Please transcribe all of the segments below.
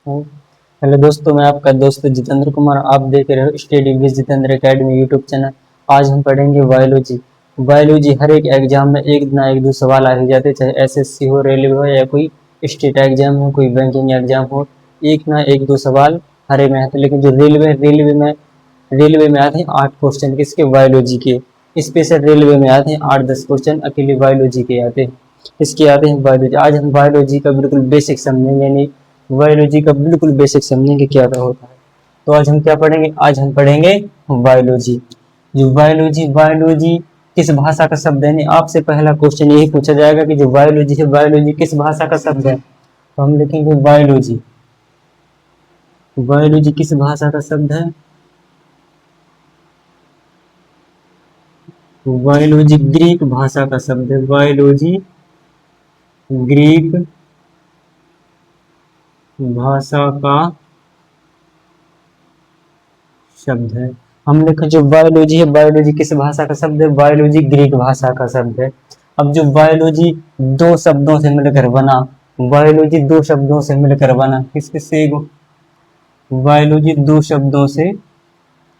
Hello दोस्तों, मैं आपका दोस्त जितेंद्र कुमार। आप देख रहे हो study with Jitendra academy YouTube channel. आज हम पढ़ेंगे बायोलॉजी। बायोलॉजी हर एक एग्जाम में एक ना एक दो सवाल आ ही जाते, चाहे एसएससी हो, रेलवे हो, या कोई स्टेट एग्जाम हो, कोई बैंकिंग एग्जाम हो। एक ना एक दो सवाल हर एक में आते हैं। लेकिन जो रेलवे में आते हैं 8 क्वेश्चन किसके, बायोलॉजी के। स्पेशल रेलवे में आते हैं 8-10 क्वेश्चन अकेले बायोलॉजी के आते हैं। इसके आते हैं बायोलॉजी। आज हम बायोलॉजी का बिल्कुल बेसिक समझेंगे, यानी बायोलॉजी का बिल्कुल बेसिक समझेंगे क्या क्या होता है। तो आज हम क्या पढ़ेंगे, आज हम पढ़ेंगे बायोलॉजी। जो बायोलॉजी बायोलॉजी किस भाषा का शब्द है, आपसे पहला क्वेश्चन यही पूछा जाएगा कि जो बायोलॉजी है, बायोलॉजी किस भाषा का शब्द है। तो हम लिखेंगे बायोलॉजी। बायोलॉजी किस भाषा का शब्द है। बायोलॉजी ग्रीक भाषा का शब्द है। बायोलॉजी ग्रीक भाषा का शब्द है। हम लिखे जो बायोलॉजी है, बायोलॉजी किस भाषा का शब्द है, बायोलॉजी ग्रीक भाषा का शब्द है। अब जो बायोलॉजी दो शब्दों से मिलकर बना, बायोलॉजी दो शब्दों से मिलकर बना, किस किस से, बायोलॉजी दो शब्दों से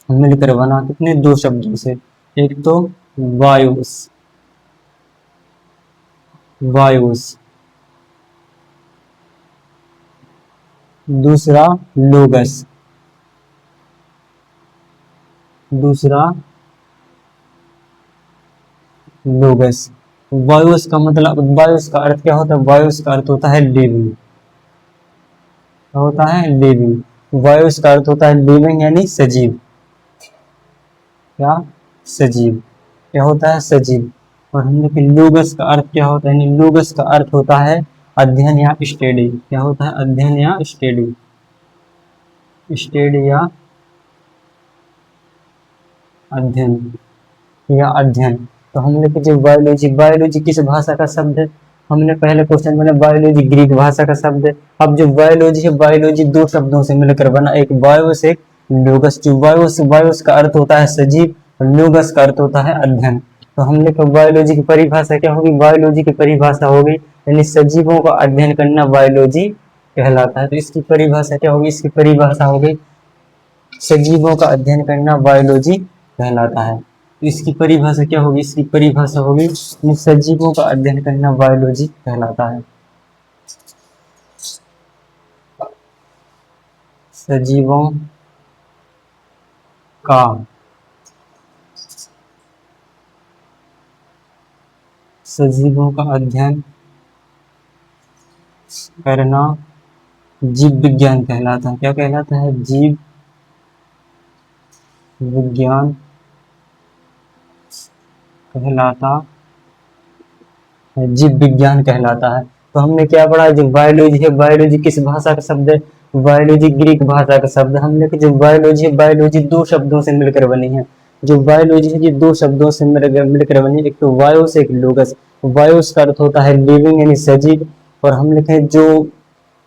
मिलकर बना। कितने, दो शब्दों से। एक तो बायोस, बायोस, दूसरा लोगस, दूसरा लोगस। बायोस का मतलब, बायोस का अर्थ क्या होता है, बायोस का अर्थ होता है लिविंग। क्या होता है, लिविंग। बायोस का अर्थ होता है लिविंग, यानी सजीव। क्या, सजीव। क्या होता है, सजीव। और हम लोग लोगस का अर्थ क्या होता है, यानी लोगस का अर्थ होता है अध्ययन या स्टडी। क्या होता है, अध्ययन या स्टडी, स्टडी या अध्ययन, या अध्ययन। तो हमने कि जो बायोलॉजी, बायोलॉजी किस भाषा का शब्द है। हमने पहले क्वेश्चन में बायोलॉजी ग्रीक भाषा का शब्द है। अब जो बायोलॉजी है, बायोलॉजी दो शब्दों से मिलकर बना, एक बायोस, एक लोगस। जो बायोस, बायोस का अर्थ होता है सजीव, और लोगस का अर्थ होता है अध्ययन। तो हमने कहा बायोलॉजी की परिभाषा क्या होगी, बायोलॉजी की परिभाषा होगी यानी सजीवों का अध्ययन करना बायोलॉजी कहलाता है। तो इसकी परिभाषा क्या होगी, इसकी परिभाषा होगी सजीवों का अध्ययन करना बायोलॉजी कहलाता है। तो इसकी परिभाषा क्या होगी, इसकी परिभाषा होगी सजीवों का अध्ययन करना बायोलॉजी कहलाता है। सजीवों का सजीवों का अध्ययन करना जीव विज्ञान कहलाता है। क्या कहलाता है, जीव विज्ञान कहलाता है, जीव विज्ञान कहलाता है। तो हमने क्या पढ़ा, जो बायोलॉजी है, बायोलॉजी किस भाषा का शब्द है, बायोलॉजी ग्रीक भाषा का शब्द है। हमने जो बायोलॉजी है, बायोलॉजी दो शब्दों से मिलकर बनी है। जो बायोलॉजी है ये दो शब्दों से मिलकर बनी है, एक तो बायोस, एक लोगस। बायोस का अर्थ होता है लिविंग, यानी सजीव। और हम लिखे जो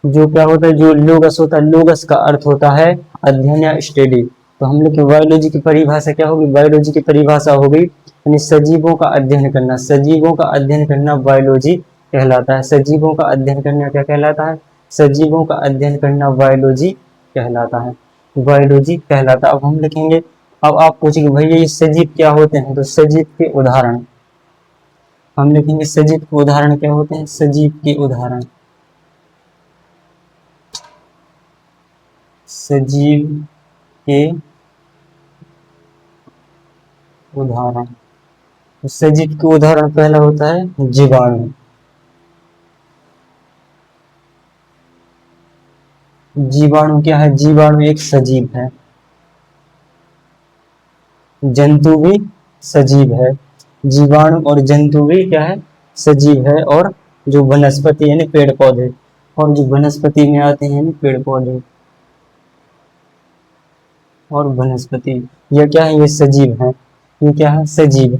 जो क्या होता है, जो लोगस होता है, लोगस का अर्थ होता है अध्ययन या स्टडी। तो हम लोग की बायोलॉजी की परिभाषा क्या होगी, बायोलॉजी की परिभाषा होगी यानी सजीवों का अध्ययन करना। सजीवों का अध्ययन करना बायोलॉजी कहलाता है। सजीवों का अध्ययन करना क्या कहलाता है, सजीवों का अध्ययन करना बायोलॉजी कहलाता है, बायोलॉजी कहलाता है। अब हम लिखेंगे, अब आप पूछेंगे भैया ये सजीव क्या होते हैं, तो सजीव के उदाहरण हम लिखेंगे। सजीव के उदाहरण क्या होते हैं, सजीव के उदाहरण, सजीव के उदाहरण। तो सजीव के उदाहरण पहला होता है जीवाणु। जीवाणु क्या है, जीवाणु एक सजीव है। जंतु भी सजीव है। जीवाणु और जंतु भी क्या है, सजीव है। और जो वनस्पति यानी पेड़ पौधे, और जो वनस्पति में आते हैं पेड़ पौधे और वनस्पति, ये क्या है, ये सजीव है। ये क्या है, सजीव।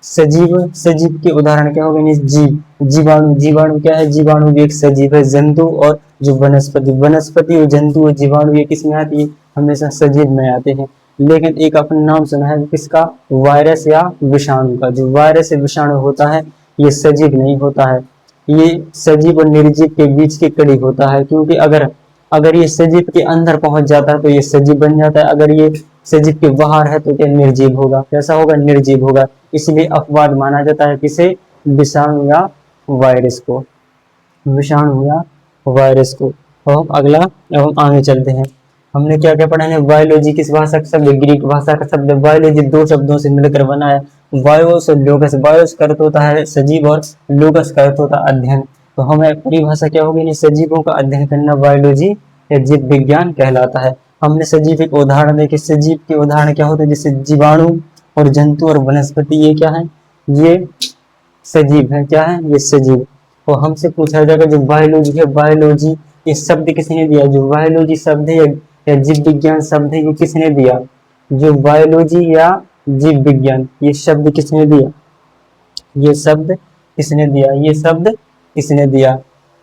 सजीव, सजीव के उदाहरण क्या हो गए, जीव, जीवाणु। जीवाणु क्या है, जीवाणु भी एक सजीव है। जंतु और जो वनस्पति, वनस्पति और जंतु और जीवाणु ये किस में आती है, हमेशा सजीव में आते हैं। लेकिन एक अपना नाम सुना है किसका, वायरस या विषाणु का। जो वायरस या विषाणु होता है ये सजीव नहीं होता है। ये सजीव और निर्जीव के बीच की कड़ी होता है, क्योंकि अगर अगर ये सजीव के अंदर पहुंच जाता है तो ये सजीव बन जाता है, अगर ये सजीव के बाहर है तो क्या निर्जीव होगा, कैसा होगा, निर्जीव होगा। इसलिए अपवाद माना जाता है किसे, विषाणु या वायरस को, विषाणु या वायरस को। और अगला, अब हम आगे चलते हैं। हमने क्या क्या पढ़ा है, बायोलॉजी किस भाषा का शब्द, ग्रीक भाषा का शब्द। बायोलॉजी दो शब्दों से मिलकर बना है, बायोस और लोगस। बायोस का अर्थ होता है सजीव और लोगस का अर्थ होता है अध्ययन। तो हमें परिभाषा क्या होगी, सजीवों का अध्ययन करना बायोलॉजी या जीव विज्ञान कहलाता है। हमने सजीव एक उदाहरण देखे, सजीव के उदाहरण क्या होते हैं, जैसे जीवाणु और जंतु और वनस्पति, ये क्या है, ये सजीव है, क्या है, ये सजीव। और हमसे पूछा जाएगा जो बायोलॉजी है, बायोलॉजी ये शब्द किसने दिया, जो बायोलॉजी शब्द है या जीव विज्ञान शब्द है, ये किसने दिया, जो बायोलॉजी या जीव विज्ञान ये शब्द किसने दिया, ये शब्द किसने दिया, ये शब्द किसने दिया।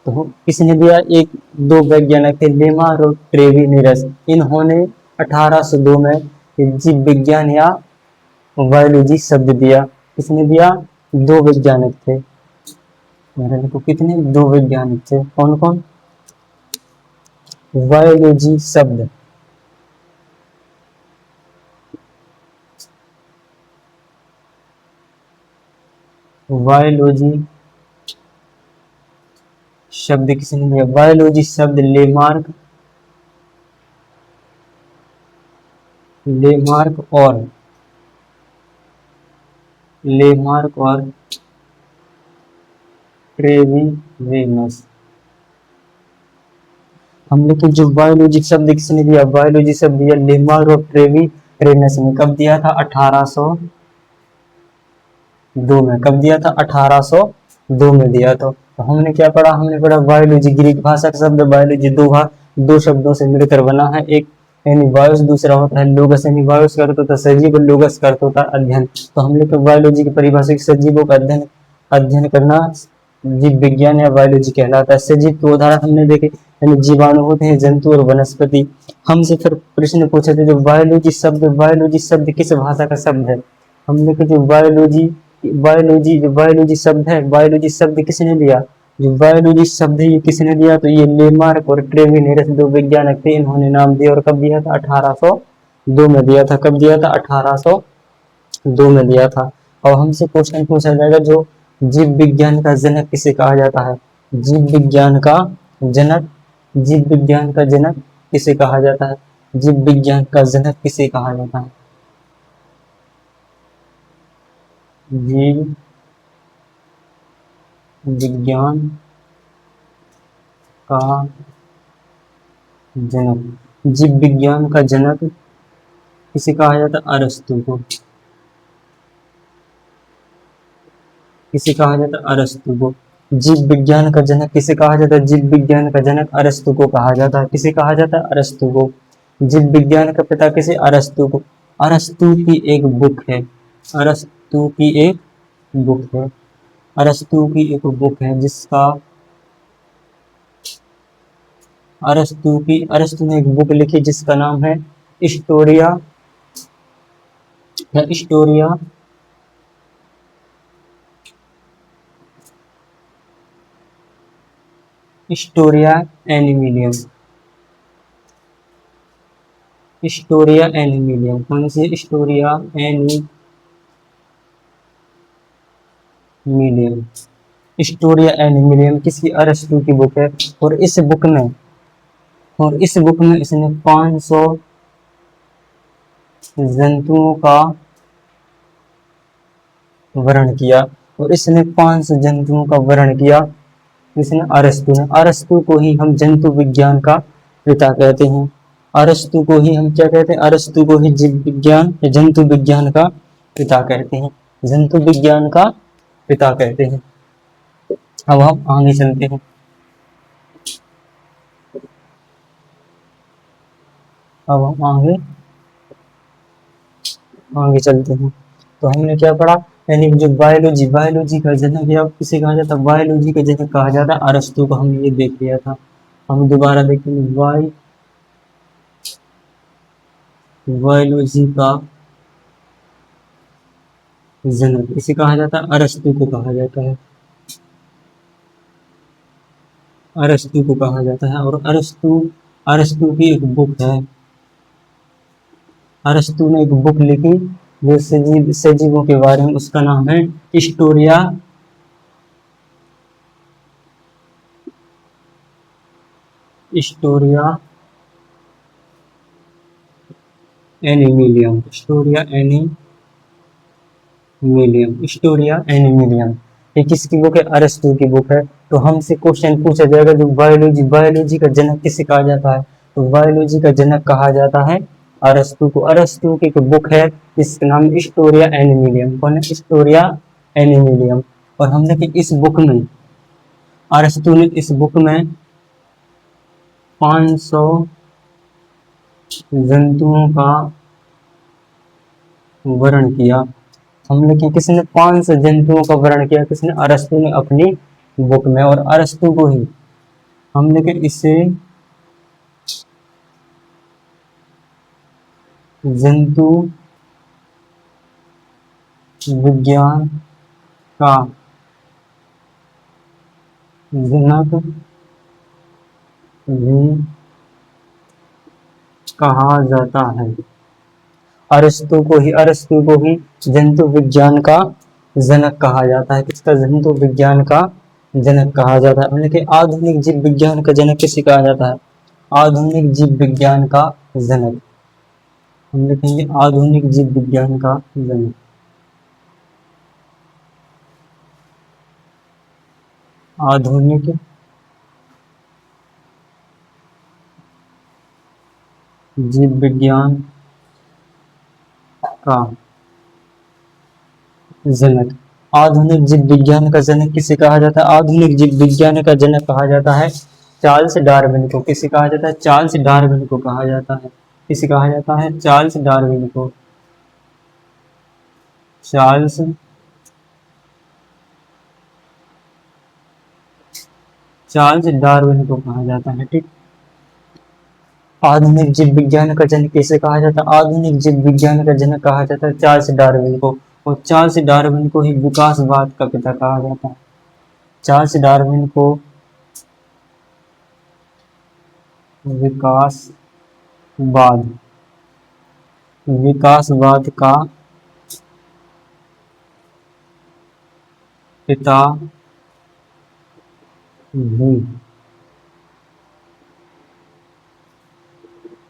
तो किसने दिया, एक दो वैज्ञानिक थे, लेमार और ट्रेविनिरस। इन्होंने 1802 में जीव विज्ञान या बायोलॉजी शब्द दिया। किसने दिया, दो वैज्ञानिक थे, मेरे को कितने, दो वैज्ञानिक थे, कौन कौन, बायोलॉजी शब्द, बायोलॉजी शब्द किसने दिया, बायोलॉजी शब्द लेमार्क, लेमार्क और लेमार्क और ट्रेविनस। हम लोग जो बायोलॉजी शब्द किसने दिया, बायोलॉजी शब्द दिया लेमार्क और ट्रेविनस ने। कब दिया था, 1802 में। कब दिया था, 1802 में दिया। तो हमने क्या पढ़ा, हमने पढ़ा बायोलॉजी ग्रीक भाषा का शब्द, बायोलॉजी दो शब्दों से मिलकर बना है, एक यानी बायोस, दूसरा होता है लोगस, यानी बायोस का अर्थ होता है सजीव और लोगस का अर्थ होता है अध्ययन। तो हम लोग बायोलॉजी की परिभाषा सजीवों का अध्ययन अध्ययन करना जीव विज्ञान या बायोलॉजी कहलाता है। सजीव के उदाहरण हमने देखे, यानी जीवाणु होते हैं, जंतु और वनस्पति। हमसे फिर प्रश्न पूछे थे जो बायोलॉजी शब्द किस भाषा का शब्द है। हमने कहा जो बायोलॉजी शब्द है, बायोलॉजी शब्द किसने दिया, जो बायोलॉजी शब्द है ये किसने दिया, तो ये लेमार्क और ट्रेविनिरस दो वैज्ञानिक थे, इन्होंने नाम दिया। और कब दिया था, 1802 में दिया था। कब दिया था, 1802 में दिया था। और हमसे क्वेश्चन पूछा जाएगा जो जीव विज्ञान का जनक किसे कहा जाता है, जीव विज्ञान का जनक, जीव विज्ञान का जनक किसे कहा जाता है, जीव विज्ञान का जनक किसे कहा जाता है, जीव विज्ञान का जनक, जीव विज्ञान का जनक किसे कहा जाता है, अरस्तु को। किसे कहा जाता है, अरस्तु को। जीव विज्ञान का जनक किसे कहा जाता है, जीव विज्ञान का जनक अरस्तु को कहा जाता है। किसे कहा जाता है, अरस्तु को। जीव विज्ञान का पिता किसे, अरस्तु को। अरस्तु की एक बुक है, अरस्तु की एक बुक है, अरस्तु की एक बुक है जिसका अरस्तु ने एक बुक लिखी जिसका नाम है स्टोरिया या स्टोरिया स्टोरिया एनिमिलियम, स्टोरिया एनिमिलियम। कौन सी, स्टोरिया एनिमिलियम, स्टोरिया एनिमिलियम किसकी, अरस्तु की बुक है। और इस बुक में इसने 500 जंतुओं का वर्णन किया। और इसने 500 जंतुओं का वर्णन किया, इसने अरस्तु ने। अरस्तु को ही हम जंतु विज्ञान का पिता कहते हैं, अरस्तु को ही हम क्या कहते हैं, अरस्तु को ही जीव विज्ञान या जंतु विज्ञान का पिता कहते हैं, जंतु विज्ञान का पिता कहते हैं। अब हम आगे चलते हैं, अब हम आगे चलते हैं। तो हमने क्या पढ़ा, यानी जो बायोलॉजी का जनक या किसे कहा जाता है, बायोलॉजी का जनक कहा जाता है अरस्तु को। हमने ये देख लिया था, हम दोबारा देखेंगे। बायोलॉजी का जनक इसे कहा जाता है, अरस्तु को कहा जाता है। अरस्तु को कहा जाता है। और अरस्तु अरस्तु की एक बुक है, अरस्तु ने एक बुक लिखी जो सजीवों के बारे में, उसका नाम है हिस्टोरिया हिस्टोरिया एनिमिलियम, हिस्टोरिया एनिमिलियम। ये किसकी बुक है? अरस्तु की बुक है। तो हमसे क्वेश्चन पूछा जाएगा जो बायोलॉजी का जनक किसे कहा जाता है? तो बायोलॉजी का जनक कहा जाता है अरस्तु को। अरस्तु की एक बुक है जिसका नाम हिस्टोरिया एनिमिलियम। कौन है? हिस्टोरिया एनिमिलियम। और हमने कि इस बुक में, अरस्तु ने इस बुक में 500 जंतुओं का वर्णन किया। हमने कि किसने 500 जंतुओं का वर्णन किया? किसने? अरस्तु ने अपनी बुक में। और अरस्तु को ही हमने कि इसे जंतु विज्ञान का जनक भी कहा जाता है। अरस्तु को ही जंतु विज्ञान का जनक कहा जाता है। किसका? जंतु विज्ञान का जनक कहा जाता है। हमने कि आधुनिक जीव विज्ञान का जनक किसे कहा जाता है? आधुनिक जीव विज्ञान का जनक, हम लिखेंगे आधुनिक जीव विज्ञान का जनक। आधुनिक जीव विज्ञान का जनक। आधुनिक जीव विज्ञान का जनक किसे कहा जाता है? आधुनिक जीव विज्ञान का जनक कहा जाता है चार्ल्स डार्विन को। किसे कहा जाता है? चार्ल्स डार्विन को कहा जाता है। किसे कहा जाता है? चार्ल्स डार्विन को। चार्ल्स चार्ल्स डार्विन को कहा जाता है। ठीक। आधुनिक जीव विज्ञान का जनक किसे कहा जाता है? आधुनिक जीव विज्ञान का जनक कहा जाता है चार्ल्स डार्विन को। और चार्ल्स डार्विन को ही विकासवाद का पिता कहा जाता है। चार्ल्स डार्विन को विकासवाद विकासवाद का पिता भी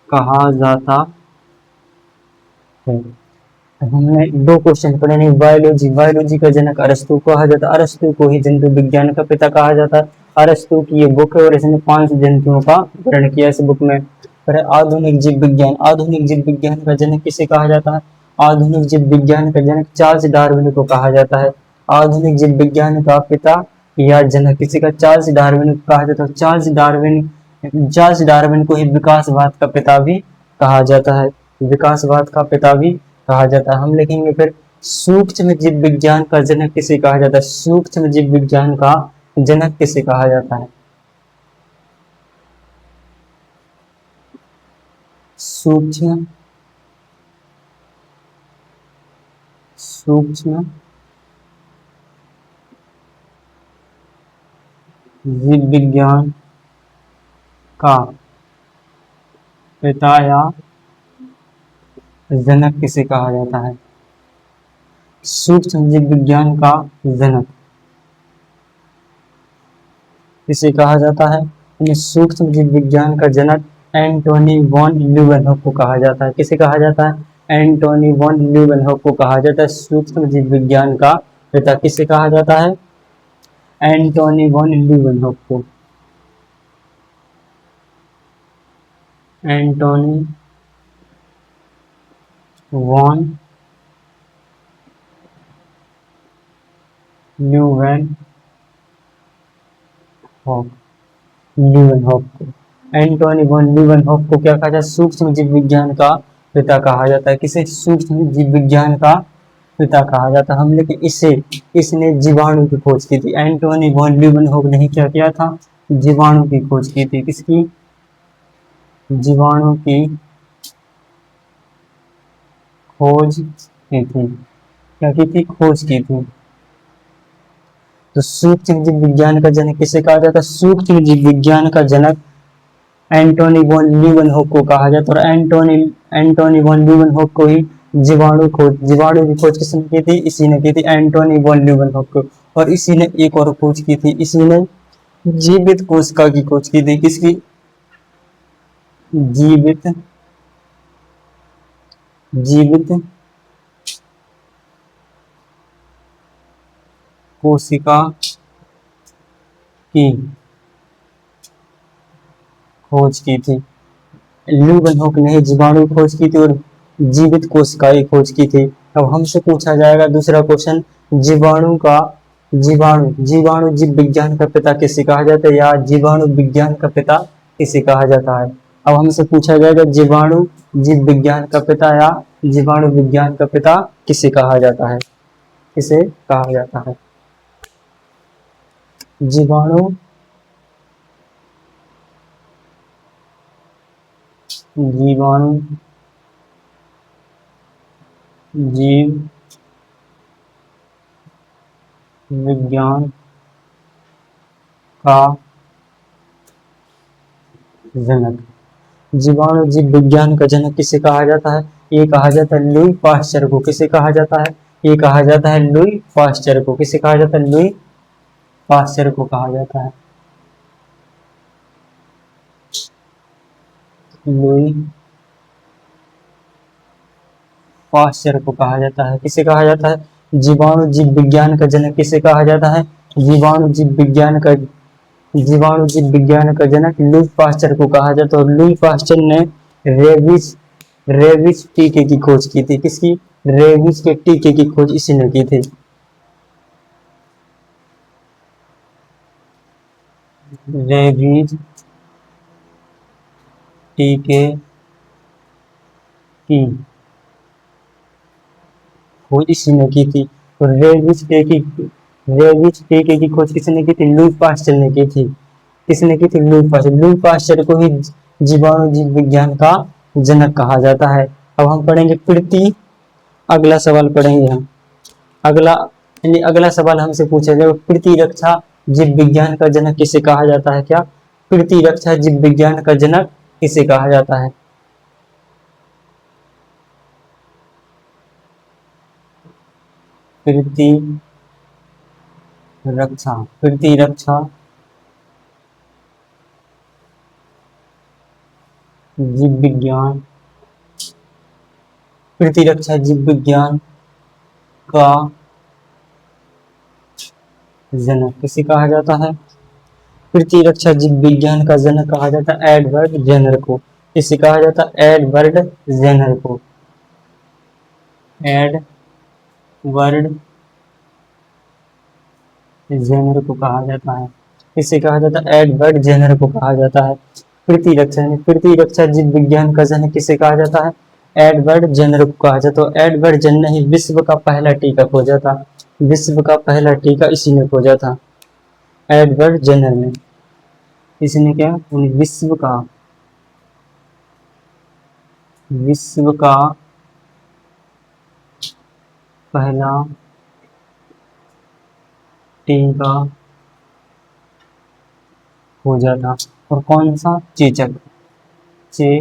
कहा जाता है। हमने दो क्वेश्चन पढ़े नहीं। बायोलॉजी का जनक अरस्तु को कहा जाता है। अरस्तु को ही जंतु विज्ञान का पिता कहा जाता है। अरस्तु की ये बुक है और इसने 5 जंतुओं का वर्णन किया इस बुक में। फिर आधुनिक जीव विज्ञान का जनक किसे कहा जाता है? आधुनिक जीव विज्ञान का जनक चार्ल्स डार्विन को कहा जाता है। आधुनिक जीव विज्ञान का पिता या जनक किसी का? चार्ल्स डार्विन को कहा जाता है। चार्ल्स डार्विन को ही विकासवाद का पिता भी कहा जाता है। विकासवाद का पिता भी कहा जाता है। हम लिखेंगे फिर सूक्ष्म जीव विज्ञान का जनक किसे कहा जाता है? सूक्ष्म जीव विज्ञान का जनक किसे कहा जाता है? सूक्ष्म सूक्ष्म जीव विज्ञान का पिता या जनक किसे कहा जाता है? सूक्ष्म जीव विज्ञान का जनक किसे कहा जाता है? सूक्ष्म जीव विज्ञान का जनक एंटोनी वॉन ल्यूवेनहोक को कहा जाता है। किसे कहा जाता है? एंटोनी वॉन ल्यूवेनहोक को कहा जाता है सूक्ष्म जीव विज्ञान का पिता। किसे कहा जाता है? एंटोनी वॉन ल्यूवेनहोक को। एंटोनी वॉन ल्यूवेनहोक को। एंटोनी वॉन ल्यूवेनहोक को क्या कहा जाता है? सूक्ष्म जीव विज्ञान का पिता कहा जाता है। किसे? सूक्ष्म जीव विज्ञान का पिता कहा जाता है। हम लेकिन इसने जीवाणु की खोज की थी। एंटोनी वॉन ल्यूवेनहोक ने क्या किया था? जीवाणु की खोज की थी। किसकी? जीवाणु की खोज की थी। क्या की थी? खोज की थी। तो सूक्ष्म जीव विज्ञान का जनक किसे कहा जाता है? सूक्ष्म जीव विज्ञान का जनक एंटोनी वॉन लीeuwenhoek को कहा जाता है। और एंटोनी वॉन लीeuwenhoek को ही जीवाणु की खोज किसने की थी? इसी ने की थी, एंटोनी वॉन लीeuwenhoek को। और इसी ने एक और खोज की थी, इसी ने जीवित कोशिका की खोज की थी। किसकी? जीवित जीवित कोशिका की खोज की थी। ल्यूवेनहॉक ने जीवाणु की खोज की थी और जीवित कोशिका की खोज की थी। अब हमसे पूछा जाएगा दूसरा क्वेश्चन, जीवाणु का जीवाणु जीवाणु जीव विज्ञान का पिता किसे कहा जाता है, या जीवाणु विज्ञान का पिता किसे कहा जाता है? अब हमसे पूछा जाएगा जीवाणु जीव विज्ञान का पिता या जीवाणु विज्ञान का पिता किसे कहा जाता है? किसे कहा जाता है? जीवाणु जीवाणु जीव विज्ञान का जनक। जीवाणु जीव विज्ञान का जनक किसे कहा जाता है? ये कहा जाता है लुई पाश्चर को। किसे कहा जाता है? ये कहा जाता है लुई पाश्चर को। किसे कहा जाता है? लुई पाश्चर को कहा जाता है। लुई पाश्चर को कहा जाता है। किसे कहा जाता है? जीवाणु जीव विज्ञान का जनक किसे कहा जाता है? जीवाणु जीव विज्ञान का जीवाणु जीव विज्ञान का जनक लुई पाश्चर को कहा जाता है। और लुई पाश्चर ने रेबीज रेबीज टीके की खोज की थी। किसकी? रेबीज के टीके की खोज इसी ने की थी। रेबीज टीके की खोज इसी ने की थी। तो रेबीज टीके की खोज किसने की थी? लुई पाश्चर ने की थी। किसने की थी? Louis Pasteur. लुई पाश्चर को ही जीवाणु जीव विज्ञान का जनक कहा जाता है। अब हम पढ़ेंगे पृथ्वी। अगला सवाल पढ़ेंगे हम। अगला अगला सवाल हमसे पूछा जाएगा, पृथ्वी रक्षा जीव विज्ञान का जनक किसे कहा जाता है? क्या पृथ्वी रक्षा जीव विज्ञान का जनक किसे कहा जाता है? पृथ्वी पृथ्वी रक्षा जीव विज्ञान पृथ्वी रक्षा जीव विज्ञान का जनक किसे कहा जाता है? पृथ्वी रक्षा जीव विज्ञान का जनक कहा जाता है एडवर्ड जेनर को। किसे कहा जाता है? एडवर्ड जेनर को। एडवर्ड जेनर को कहा जाता है। किसे कहा जाता है? एडवर्ड जेनर को कहा जाता है। पृथ्वी रक्षा जीव विज्ञान का जनक किसे कहा जाता है? एडवर्ड जेनर को कहा जाता है। एडवर्ड जेनर ने ही विश्व का पहला टीका खोजा था। विश्व का पहला टीका इसी ने खोजा था, एडवर्ड जेनर ने। इसने क्या विश्व का पहला टीका खोजा था। और कौन सा? चेचक चे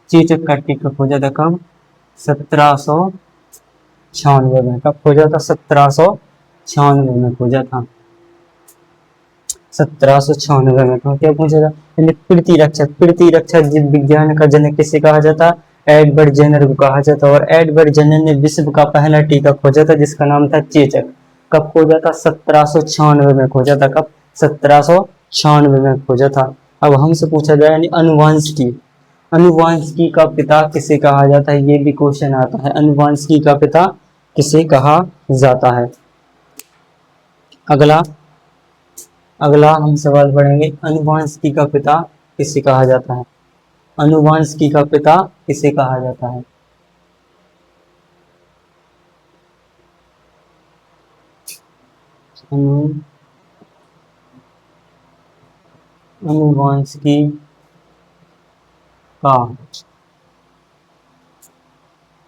चेचक का टीका खोजा था। कब? 1796 में। कब खोजा था? 1796 में खोजा था। 1796 में। तो क्या पूछा था? पृथ्वी रक्षा जीव विज्ञान का जनक किसे कहा जाता? एडवर्ड जेनर को कहा जाता। और एडवर्ड जेनर ने विश्व का पहला टीका खोजा था जिसका नाम था चेचक। कब खोजा था? 1796 में खोजा था। कब? 1796 में खोजा था। अब हमसे पूछा जाए यानी अनुवांशिकी का पिता किसे कहा जाता है? ये भी क्वेश्चन आता है, अनुवांशिकी का पिता किसे कहा जाता है? अगला अगला हम सवाल पढ़ेंगे, अनुवांशिकी का पिता किसे कहा जाता है? अनुवांशिकी का पिता किसे कहा जाता है? अनुवांशिकी का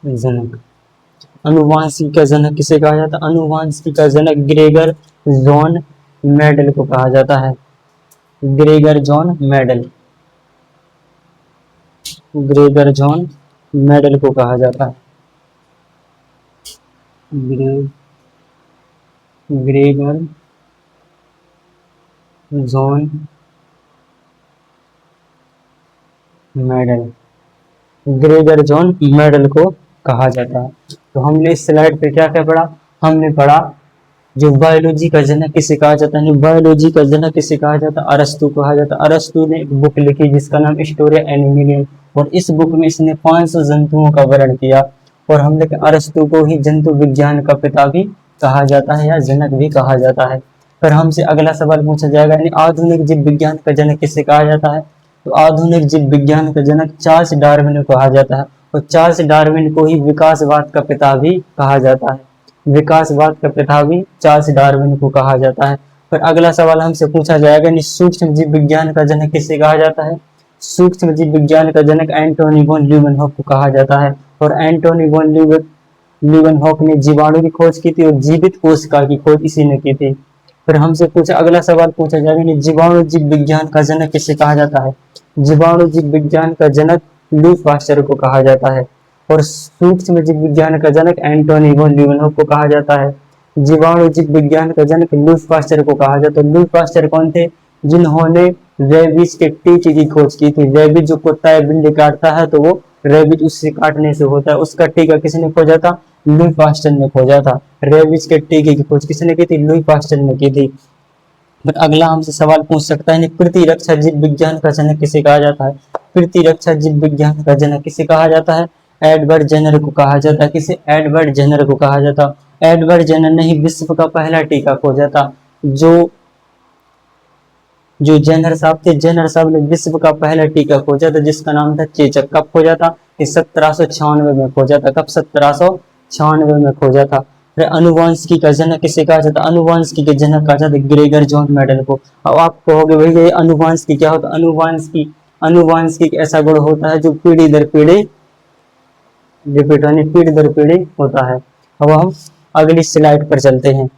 जनक अनुवांशिकी का जनक किसे कहा जाता है? अनुवांशिकी का जनक ग्रेगर जॉन मेंडल को कहा जाता है। Gregor John Mendel, Gregor John Mendel को कहा जाता है। Gregor John Mendel, Gregor John Mendel को कहा जाता है। तो हमने इस स्लाइड पे क्या क्या पढ़ा? हमने पढ़ा जो बायोलॉजी का जनक किसे कहा जाता है? बायोलॉजी का जनक किसे कहा जाता है? अरस्तु कहा जाता है। अरस्तु ने एक बुक लिखी जिसका नाम हिस्टोरिया एनिमलियम, और इस बुक में इसने 500 जंतुओं का वर्णन किया। और हमने अरस्तु को ही जंतु विज्ञान का पिता भी कहा जाता है या जनक भी कहा जाता है। फिर हमसे अगला सवाल पूछा जाएगा, यानी आधुनिक जीव विज्ञान का जनक किसे कहा जाता है? तो आधुनिक जीव विज्ञान का जनक चार्ल्स डार्विन को कहा जाता है, और चार्ल्स डार्विन को ही विकासवाद का पिता भी कहा जाता है। विकासवाद का पिता भी चार्ल्स डार्विन को कहा जाता है। फिर अगला सवाल हमसे पूछा जाएगा, सूक्ष्म जीव विज्ञान का जनक किसे कहा जाता है? सूक्ष्म जीव विज्ञान का जनक एंटोनी वॉन ल्यूवेनहॉक को कहा जाता है। और एंटोनी वॉन ल्यूवेनहॉक ने जीवाणु की खोज की थी और जीवित कोशिका की खोज इसी ने की थी। फिर हमसे पूछा अगला सवाल पूछा जाएगा, जीवाणु जीव विज्ञान का जनक किसे कहा जाता है? जीवाणु जीव विज्ञान का जनक लुई पास्चर को कहा जाता है। और सूक्ष्म जीव विज्ञान का जनक एंटोनी वॉन ल्यूवेनहॉक को कहा जाता है। जीवाणु जीव विज्ञान का जनक लुई पास्चर को कहा जाता है। लुई पास्चर कौन थे? जिन्होंने रेबीज के टीके की खोज की थी। रेबीज जो कुत्ता या बिल्ली काटता है तो वो रेबीज उससे काटने से होता है, उसका टीका किसने खोजा था? लुई पास्चर ने खोजा था। रेबीज के टीके की खोज किसने की थी? लुई पास्चर ने की थी। फिर अगला हमसे सवाल पूछ सकता है, प्रतिरक्षा जीव विज्ञान का जनक किसे कहा जाता है? प्रतिरक्षा जीव विज्ञान का जनक किसे कहा जाता है? एडवर्ड जेनर को कहा जाता है। किसे? एडवर्ड जेनर को कहा जाता है। एडवर्ड जेनर ने ही विश्व का पहला टीका खोजा था। जो जो जेनर साहब थे, जेनर साहब ने विश्व का पहला टीका खोजा था जिसका नाम था चेचक। कब खोजा था? 1796 में खोजा था। कब? 1796 में खोजा था। फिर अनुवांशिकी का जनक किसे कहा जाता? अनुवांशिकी के जनक कहा जाता ग्रेगर जॉन मेंडल को। अब आप कहोगे भैया ये अनुवांशिकी क्या होता? अनुवांशिकी, अनुवांशिकी एक ऐसा गुण होता है जो पीढ़ी दर पीढ़ी रिपीट यानी पीढ़ी दर पीढ़ी होता है। अब हम अगली स्लाइड पर चलते हैं।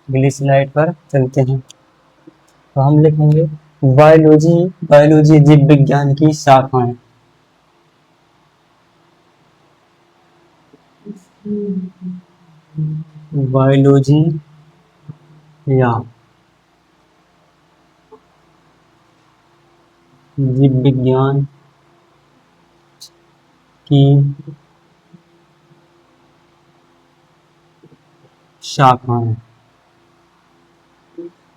अगली स्लाइड पर चलते हैं तो हम लिखेंगे बायोलॉजी, बायोलॉजी जीव विज्ञान की शाखाएं। बायोलॉजी या जीव विज्ञान की शाखाएं।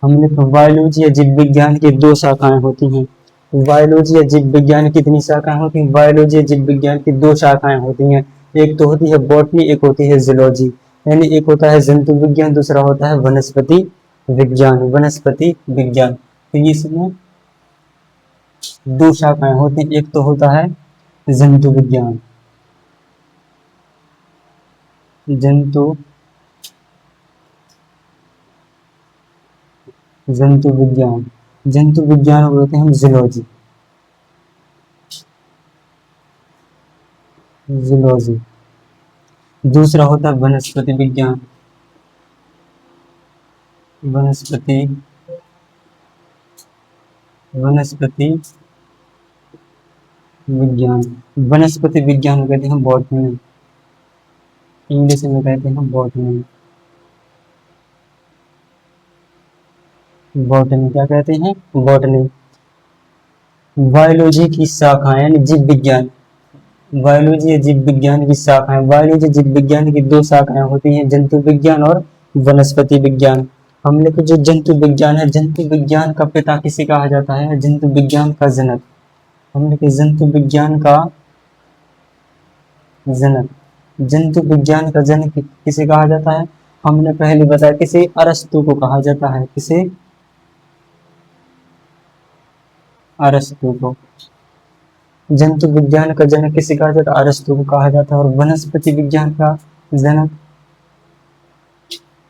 हमने बायोलॉजी या जीव विज्ञान की दो शाखाएं होती हैं। बायोलॉजी या जीव विज्ञान की कितनी शाखाएं होती हैं? बायोलॉजी या जीव विज्ञान की दो शाखाएं होती हैं। एक तो होती है बॉटनी, एक होती है जूलॉजी। यानी एक होता है जंतु विज्ञान, दूसरा होता है वनस्पति विज्ञान। वनस्पति विज्ञान, तो इसमें दो शाखाएं होती हैं। एक तो होता है जंतु विज्ञान, जंतु जंतु विज्ञान, जंतु विज्ञान को कहते हैं हम जूलॉजी। जूलॉजी। दूसरा होता है वनस्पति विज्ञान, वनस्पति वनस्पति विज्ञान। वनस्पति विज्ञान को कहते हैं बॉटनी, इंग्लिश में कहते हैं बॉटनी। बॉटनी क्या कहते हैं? बॉटनी। बायोलॉजी की शाखाएं यानी जीव विज्ञान, बायोलॉजी या जीव विज्ञान की शाखाएं। बायोलॉजी जीव विज्ञान की दो शाखाएं होती हैं, जंतु विज्ञान और वनस्पति विज्ञान। हमने को जो जंतु विज्ञान है, जंतु विज्ञान का पिता किसे कहा जाता है? जंतु विज्ञान का जनक। हमने के जंतु विज्ञान का जनक, जंतु विज्ञान का जनक किसे कहा जाता है? हमने पहले बताया किसे? अरस्तु को कहा जाता है। किसे? अरस्तु को। जंतु विज्ञान का जनक किसे कहा जाता है? अरस्तु को कहा जाता है। और वनस्पति विज्ञान का जनक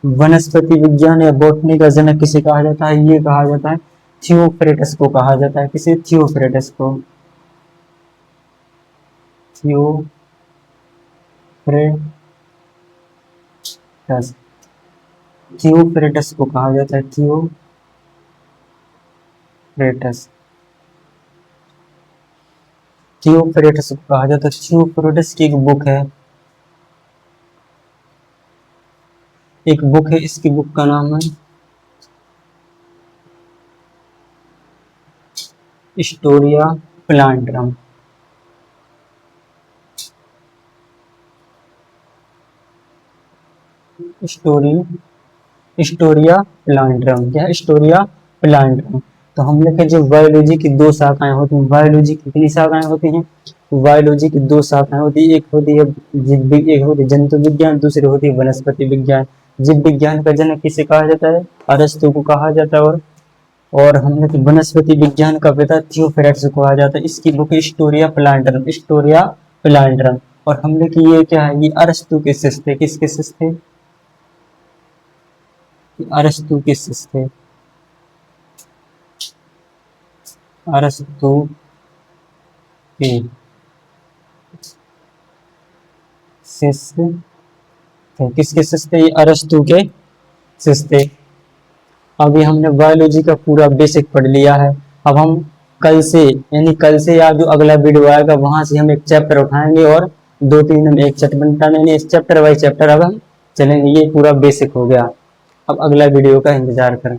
वनस्पति विज्ञान या बॉटनी का जनक किसे कहा जाता है? ये कहा जाता है थियोफ्रेटस को कहा जाता है। किसे? थियोफ्रेटस को। थियोफ्रेटस, थियोफ्रेटस को कहा जाता है। थियोफ्रेटस, थियोफ्रेटस को कहा जाता है। थियोफ्रेटस की एक बुक है, एक बुक है, इसकी बुक का नाम है हिस्टोरिया प्लांटरम। हिस्टोरिया प्लांटरम, क्या? हिस्टोरिया प्लांटरम। तो हम लोग के जो बायोलॉजी की दो शाखाएं होती हैं, बायोलॉजी की कितनी शाखाएं होती हैं? बायोलॉजी की दो शाखाएं होती है, एक होती है एक होती है जंतु विज्ञान, दूसरी होती है वनस्पति विज्ञान। जीव विज्ञान का जनक किसे कहा जाता है? अरस्तु को कहा जाता है। और हम लोग वनस्पति विज्ञान का पिता थियोफ्रेटस को कहा जाता है। इसकी बुक हिस्टोरिया प्लांटरम, हिस्टोरिया प्लांटरम। और हम लोग की ये क्या है? ये अरस्तु के शिष्य थे। किसके शिष्य थे? अरस्तु के शिष्य थे। अरस्तु के शिष्य थे। किसके शिष्य थे? ये अरस्तु के शिष्य थे। अभी हमने बायोलॉजी का पूरा बेसिक पढ़ लिया है। अब हम कल से, यानी कल से या जो अगला वीडियो आएगा वहां से हम एक चैप्टर उठाएंगे और दो तीन हम एक चैप्टर बनाएंगे, इस चैप्टर बाई चैप्टर अब हम चलेंगे। ये पूरा बेसिक हो गया। अब अगला वीडियो का इंतजार करें।